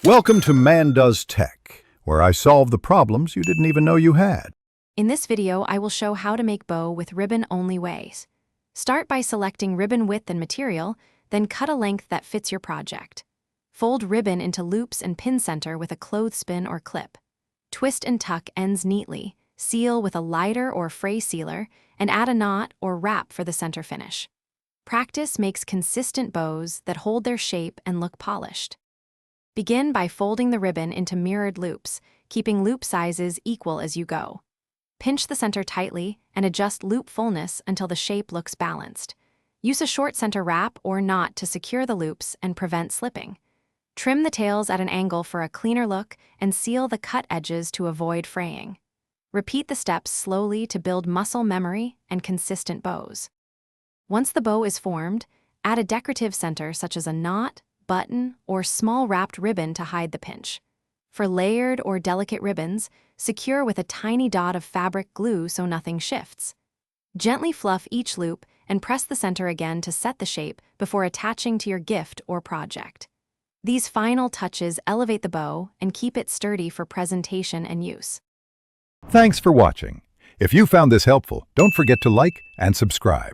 Welcome to Man Does Tech, where I solve the problems you didn't even know you had. In this video, I will show how to make bow with ribbon-only ways. Start by selecting ribbon width and material, then cut a length that fits your project. Fold ribbon into loops and pin center with a clothespin or clip. Twist and tuck ends neatly, seal with a lighter or fray sealer, and add a knot or wrap for the center finish. Practice makes consistent bows that hold their shape and look polished. Begin by folding the ribbon into mirrored loops, keeping loop sizes equal as you go. Pinch the center tightly and adjust loop fullness until the shape looks balanced. Use a short center wrap or knot to secure the loops and prevent slipping. Trim the tails at an angle for a cleaner look and seal the cut edges to avoid fraying. Repeat the steps slowly to build muscle memory and consistent bows. Once the bow is formed, add a decorative center such as a knot, button, or small wrapped ribbon to hide the pinch. For layered or delicate ribbons, secure with a tiny dot of fabric glue so nothing shifts. Gently fluff each loop and press the center again to set the shape before attaching to your gift or project. These final touches elevate the bow and keep it sturdy for presentation and use. Thanks for watching. If you found this helpful, don't forget to like and subscribe.